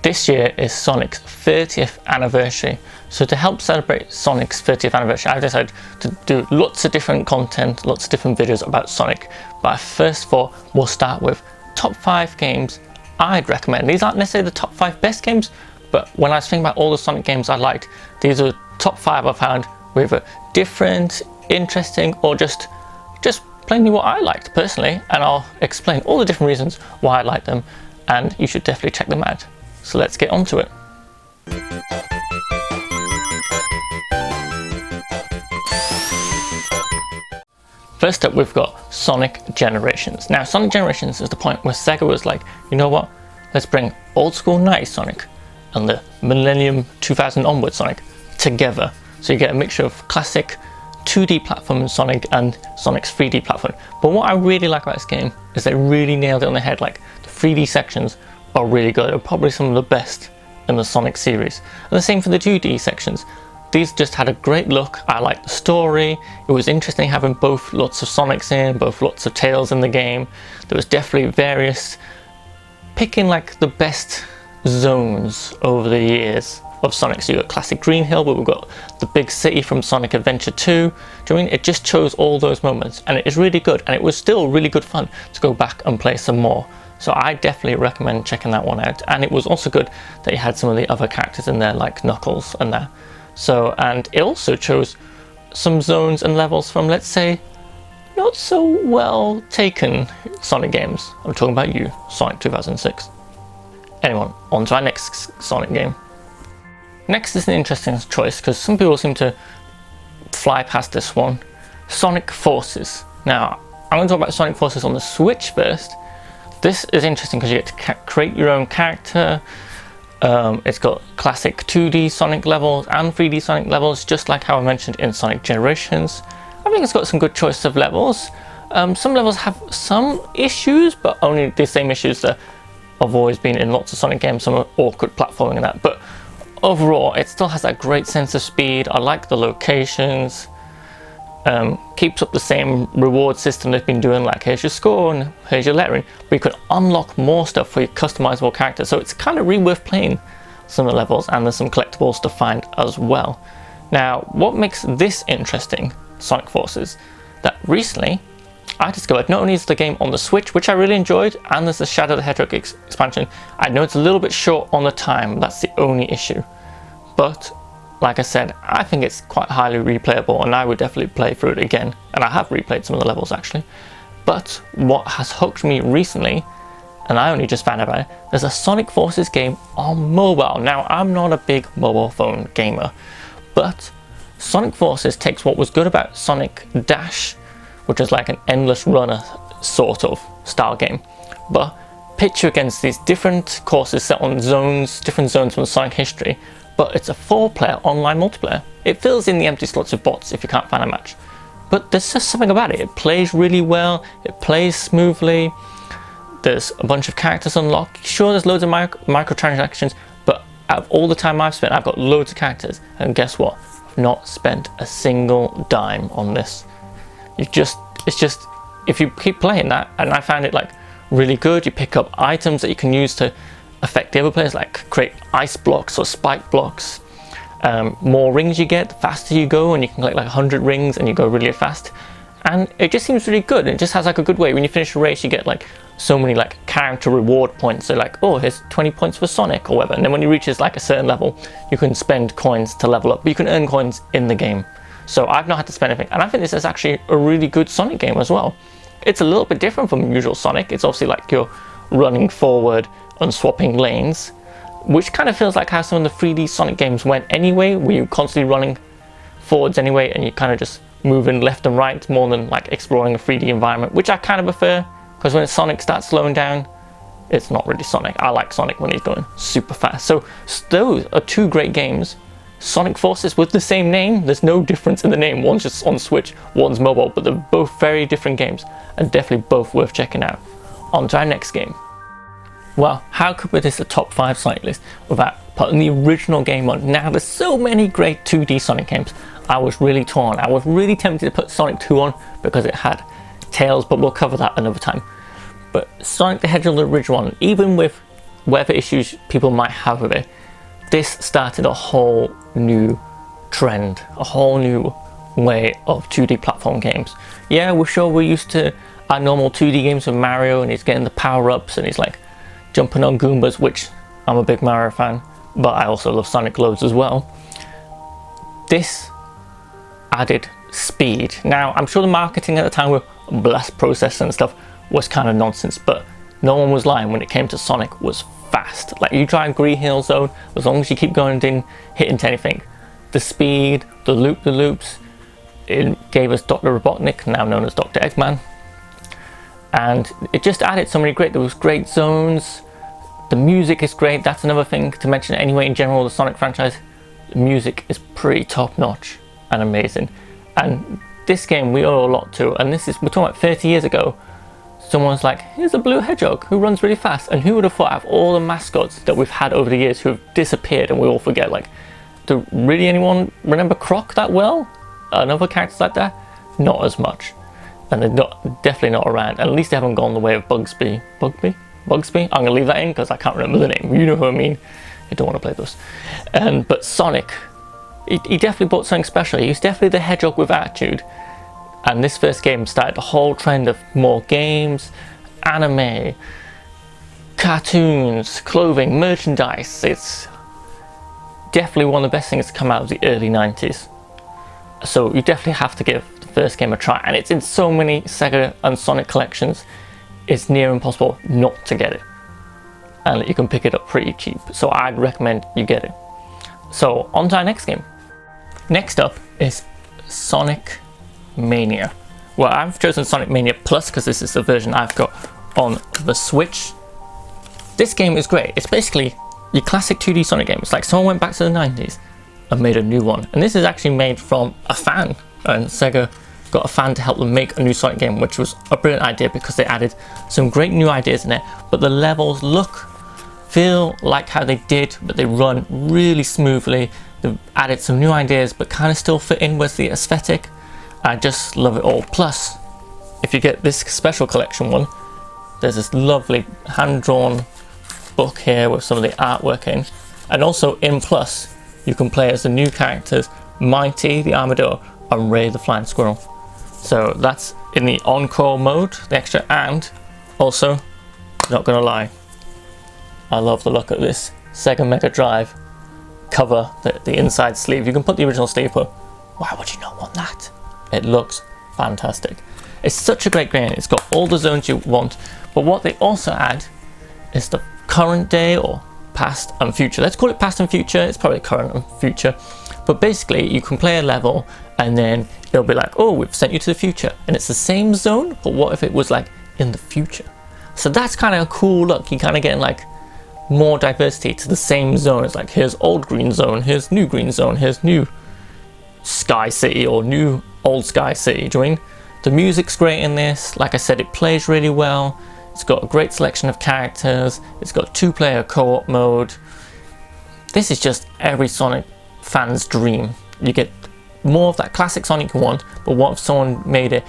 this year is Sonic's 30th anniversary. So to help celebrate Sonic's 30th anniversary, I decided to do lots of different content, lots of different videos about Sonic. But first of all, we'll start with top 5 games I'd recommend. These aren't necessarily the top 5 best games, but when I was thinking about all the Sonic games I liked, these are top 5 I found with a different, interesting, or just plainly what I liked personally, and I'll explain all the different reasons why I like them, and you should definitely check them out. So let's get on to it. First up, we've got Sonic Generations. Now, Sonic Generations is the point where Sega was like, you know what, let's bring old school 90s Sonic and the Millennium 2000 onward Sonic together. So you get a mixture of classic 2D platform Sonic and Sonic's 3D platform. But what I really like about this game is they really nailed it on the head. Like, the 3D sections are really good. They're probably some of the best in the Sonic series. And the same for the 2D sections. These just had a great look. I liked the story. It was interesting having both lots of Sonics in, both lots of Tails in the game. There was definitely various, picking like the best zones over the years of Sonic. So you got classic Green Hill, but we've got the big city from Sonic Adventure 2. Do you know what I mean? It just chose all those moments, and it is really good, and it was still really good fun to go back and play some more. So I definitely recommend checking that one out. And it was also good that you had some of the other characters in there, like Knuckles and that. So, and it also chose some zones and levels from, let's say, not so well taken Sonic games. I'm talking about you, Sonic 2006. Anyway, on to our next Sonic game. Next is an interesting choice because some people seem to fly past this one. Sonic Forces. Now, I'm going to talk about Sonic Forces on the Switch first. This is interesting because you get to create your own character. It's got classic 2D Sonic levels and 3D Sonic levels, just like how I mentioned in Sonic Generations. I think it's got some good choice of levels. Some levels have some issues, but only the same issues that have always been in lots of Sonic games, some awkward platforming and that. But overall, it still has that great sense of speed. I like the locations. Keeps up the same reward system they've been doing, like here's your score and here's your lettering, but you can unlock more stuff for your customizable character. So it's kind of really worth playing some of the levels, and there's some collectibles to find as well. Now, what makes this interesting, Sonic Forces, that recently I discovered not only is the game on the Switch, which I really enjoyed, and there's the Shadow the Hedgehog expansion. I know it's a little bit short on the time, that's the only issue. But like I said, I think it's quite highly replayable, and I would definitely play through it again. And I have replayed some of the levels actually. But what has hooked me recently, and I only just found out about it, there's a Sonic Forces game on mobile. Now, I'm not a big mobile phone gamer, but Sonic Forces takes what was good about Sonic Dash, which is like an endless runner sort of style game, but pitch you against these different courses set on zones, different zones from Sonic history. But it's a 4-player online multiplayer. It fills in the empty slots with bots if you can't find a match. But there's just something about it. It plays really well, it plays smoothly, there's a bunch of characters unlocked. Sure, there's loads of microtransactions, but out of all the time I've spent, I've got loads of characters. And guess what? I've not spent a single dime on this. It's just, if you keep playing that, and I found it like really good, you pick up items that you can use to affect the other players, like create ice blocks or spike blocks. More rings you get, the faster you go, and you can collect like 100 rings and you go really fast. And it just seems really good. It just has like a good way. When you finish a race, you get like so many like character reward points. So like, oh, here's 20 points for Sonic or whatever. And then when you reaches like a certain level, you can spend coins to level up. But you can earn coins in the game. So I've not had to spend anything. And I think this is actually a really good Sonic game as well. It's a little bit different from usual Sonic. It's obviously like you're running forward and swapping lanes, which kind of feels like how some of the 3D Sonic games went anyway, where you're constantly running forwards anyway, and you kind of just moving left and right more than like exploring a 3D environment, which I kind of prefer, because when Sonic starts slowing down, it's not really Sonic. I like Sonic when he's going super fast. So those are two great games. Sonic Forces with the same name, there's no difference in the name. One's just on Switch, one's mobile, but they're both very different games, and definitely both worth checking out. On to our next game. Well, how could we this a top 5 Sonic list without putting the original game on? Now, there's so many great 2D Sonic games. I was really torn. I was really tempted to put Sonic 2 on because it had Tails, but we'll cover that another time. But Sonic the Hedgehog, the original one, even with whatever issues people might have with it, this started a whole new trend, a whole new way of 2D platform games. Yeah, we're sure we're used to our normal 2D games with Mario, and he's getting the power-ups and he's like jumping on Goombas, which I'm a big Mario fan, but I also love Sonic loads as well. This added speed. Now, I'm sure the marketing at the time with blast processor and stuff was kind of nonsense, but no one was lying when it came to Sonic was fast. Like, you try Green Hill Zone, as long as you keep going and didn't hit into anything. The speed, the loops, it gave us Dr. Robotnik, now known as Dr. Eggman. And it just added so many there was great zones. The music is great, that's another thing to mention anyway. In general, the Sonic franchise, the music is pretty top notch and amazing. And this game we owe a lot to, and we're talking about 30 years ago. Someone's like, here's a blue hedgehog who runs really fast, and who would have thought out of all the mascots that we've had over the years who have disappeared and we all forget, like, do really anyone remember Croc that well? And other characters like that? Not as much. And they're definitely not around, and at least they haven't gone the way of Bugsby? I'm gonna leave that in because I can't remember the name. You know who I mean. I don't want to play those. But Sonic, he definitely brought something special. He was definitely the hedgehog with attitude. And this first game started the whole trend of more games, anime, cartoons, clothing, merchandise. It's definitely one of the best things to come out of the early 90s. So you definitely have to give the first game a try. And it's in so many Sega and Sonic collections, it's near impossible not to get it. And you can pick it up pretty cheap. So I'd recommend you get it. So on to our next game. Next up is Sonic Mania. Well, I've chosen Sonic Mania Plus because this is the version I've got on the Switch. This game is great. It's basically your classic 2D Sonic game. It's like someone went back to the 90s and made a new one. And this is actually made from a fan. And Sega got a fan to help them make a new Sonic game, which was a brilliant idea because they added some great new ideas in it. But the levels feel like how they did, but they run really smoothly. They've added some new ideas, but kind of still fit in with the aesthetic. I just love it all. Plus, if you get this special collection one, there's this lovely hand-drawn book here with some of the artwork in. And also in Plus, you can play as the new characters, Mighty the Armadillo and Ray the Flying Squirrel. So that's in the Encore mode, the extra, and also, not gonna lie, I love the look of this Sega Mega Drive cover, the inside sleeve. You can put the original sleeve, but why would you not want that? It looks fantastic. It's such a great game. It's got all the zones you want, but what they also add is the current day or past and future. Let's call it past and future. It's probably current and future, but basically you can play a level and then it'll be like, oh, we've sent you to the future, and it's the same zone, but what if it was like in the future? So that's kind of a cool look. You kind of getting like more diversity to the same zone. It's like, here's old green zone, here's new green zone, here's new Sky City or new old Sky City. Do you mean? The music's great in this. Like I said, it plays really well. It's got a great selection of characters. It's got 2-player co-op mode. This is just every Sonic fan's dream. You get more of that classic Sonic you want, but what if someone made it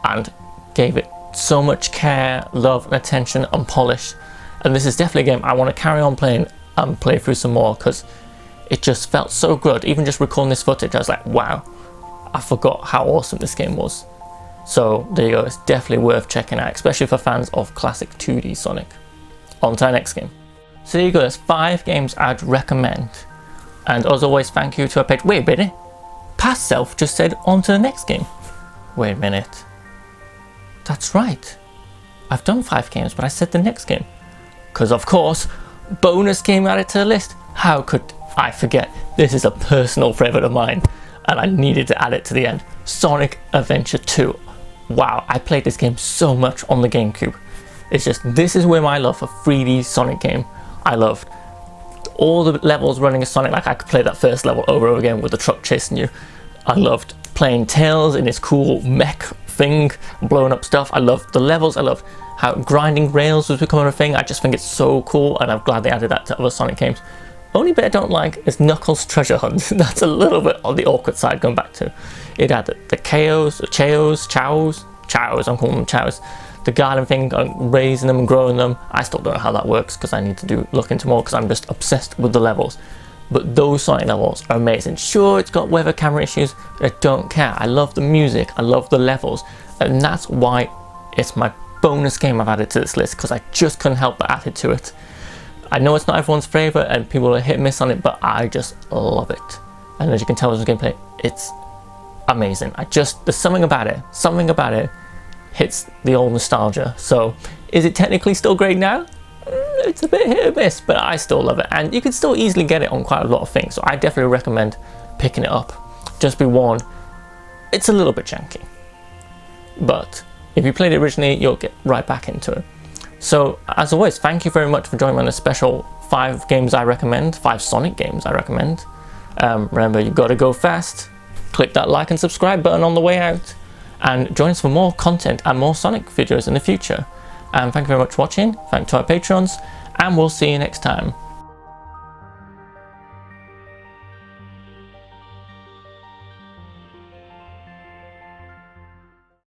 and gave it so much care, love and attention and polish? And this is definitely a game I want to carry on playing and play through some more because it just felt so good. Even just recording this footage, I was like, wow, I forgot how awesome this game was. So there you go, it's definitely worth checking out, especially for fans of classic 2D Sonic. On to our next game. So there you go, there's 5 games I'd recommend. And as always, thank you to our page. Wait a minute, Past Self just said on to the next game. Wait a minute. That's right. I've done 5 games, but I said the next game. Because of course, bonus game added to the list. How could I forget? This is a personal favourite of mine, and I needed to add it to the end. Sonic Adventure 2. Wow, I played this game so much on the GameCube. It's just, this is where my love for 3D Sonic game. I loved all the levels running as Sonic. Like, I could play that first level over and over again with the truck chasing you. I loved playing Tails in his cool mech thing, blowing up stuff. I loved the levels. I loved how grinding rails was becoming a thing. I just think it's so cool, and I'm glad they added that to other Sonic games. Only bit I don't like is Knuckles' treasure hunt. That's a little bit on the awkward side going back to. It had the Chaos, I'm calling them Chows. the garden thing, raising them and growing them. I still don't know how that works because I need to look into more because I'm just obsessed with the levels. But those Sonic levels are amazing. Sure, it's got weather camera issues, but I don't care. I love the music, I love the levels, and that's why it's my bonus game I've added to this list, because I just couldn't help but add it to it. I know it's not everyone's favourite and people are hit and miss on it, but I just love it. And as you can tell with the gameplay, it's amazing. There's something about it hits the old nostalgia. So is it technically still great now? It's a bit hit or miss, but I still love it, and you can still easily get it on quite a lot of things, so I definitely recommend picking it up. Just be warned, it's a little bit janky, but if you played it originally, you'll get right back into it. So as always, thank you very much for joining me on this special 5 games I recommend, 5 Sonic games I recommend. Remember, you gotta go fast. Click that like and subscribe button on the way out, and join us for more content and more Sonic videos in the future. And thank you very much for watching. Thank you to our patrons, and we'll see you next time.